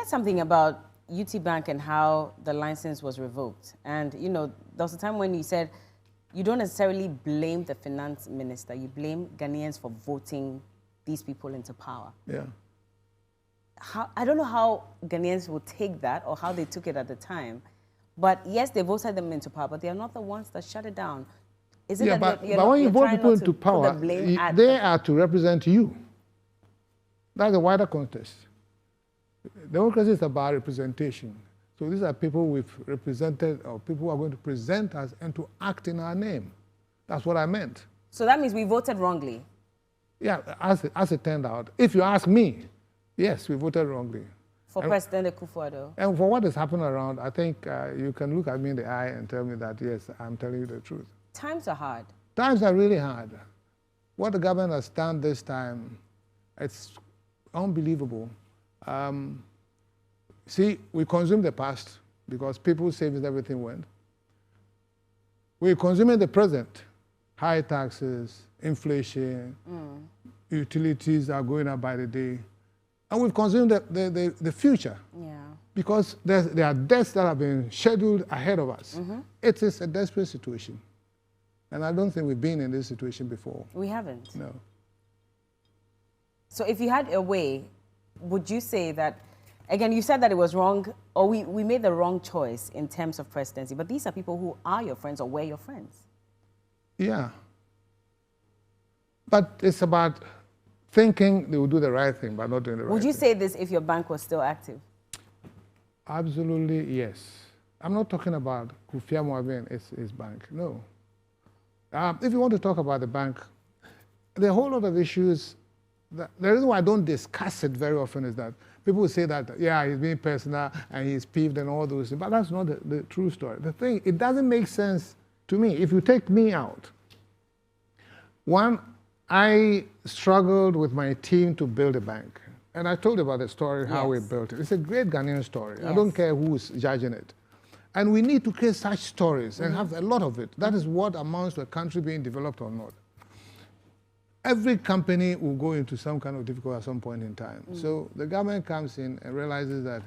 something about UT Bank and how the license was revoked. And, you know, there was a time when you said you don't necessarily blame the finance minister. You blame Ghanaians for voting these people into power. Yeah. I don't know how Ghanaians will take that or how they took it at the time. But yes, they voted them into power, but they are not the ones that shut it down. Is it yeah, that but when you vote people into power, they are to represent you. That's a wider context. Democracy is about representation. So these are people we've represented, or people who are going to present us and to act in our name. That's what I meant. So that means we voted wrongly? Yeah, as it turned out. If you ask me, yes, we voted wrongly. For President Akufo-Addo? And for what has happened around, I think you can look at me in the eye and tell me that, yes, I'm telling you the truth. Times are hard. Times are really hard. What the government has done this time, it's unbelievable. See, we consume the past because people's savings, everything went. We're consuming the present. High taxes, inflation, utilities are going up by the day. And we've consumed the future. Yeah. Because there are debts that have been scheduled ahead of us. It is a desperate situation. And I don't think we've been in this situation before. We haven't? No. So if you had a way, would you say that, again, you said that it was wrong, or we made the wrong choice in terms of presidency, but these are people who are your friends or were your friends. Yeah. But it's about thinking they will do the right thing, but not doing the right thing. Would you say this if your bank was still active? Absolutely, yes. I'm not talking about Kofi Amoabeng and his bank, no. If you want to talk about the bank, there are a whole lot of issues. The reason why I don't discuss it very often is that people will say that, yeah, he's being personal and he's peeved and all those things, but that's not the true story. The thing, it doesn't make sense to me. If you take me out, one, I struggled with my team to build a bank. And I told you about the story, how we built it. It's a great Ghanaian story. I don't care who's judging it. And we need to create such stories and have a lot of it. That is what amounts to a country being developed or not. Every company will go into some kind of difficulty at some point in time. So the government comes in and realizes that,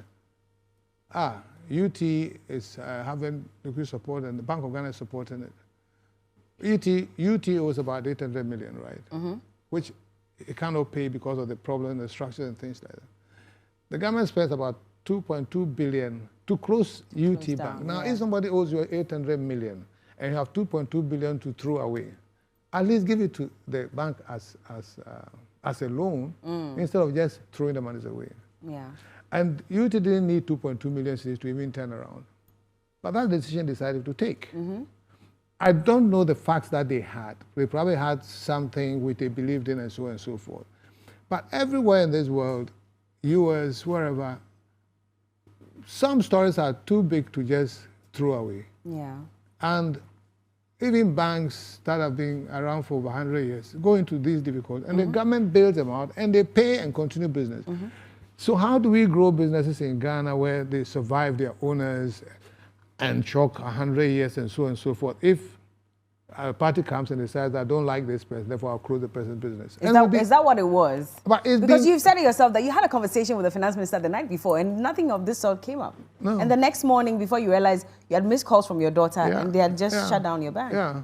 UT is having liquidity support and the Bank of Ghana is supporting it. UT owes about 800 million, right? Which it cannot pay because of the problem, the structure and things like that. The government spends about 2.2 billion to close UT Bank. Now, if somebody owes you 800 million and you have 2.2 billion to throw away, at least give it to the bank as a loan instead of just throwing the money away. Yeah. And UT didn't need 2.2 million cities to even turn around. But that decision decided to take. I don't know the facts that they had. They probably had something which they believed in and so on and so forth. But everywhere in this world, US, wherever, some stories are too big to just throw away. Yeah. And even banks that have been around for over 100 years go into these difficulties, and the government bails them out, and they pay and continue business. So how do we grow businesses in Ghana where they survive their owners and choke 100 years and so on and so forth, if a party comes and decides, I don't like this person, therefore I'll close the person's business? Is that what it was? Because you've said it yourself that you had a conversation with the finance minister the night before and nothing of this sort came up. No. And the next morning, before you realized, you had missed calls from your daughter and they had just shut down your bank. Yeah.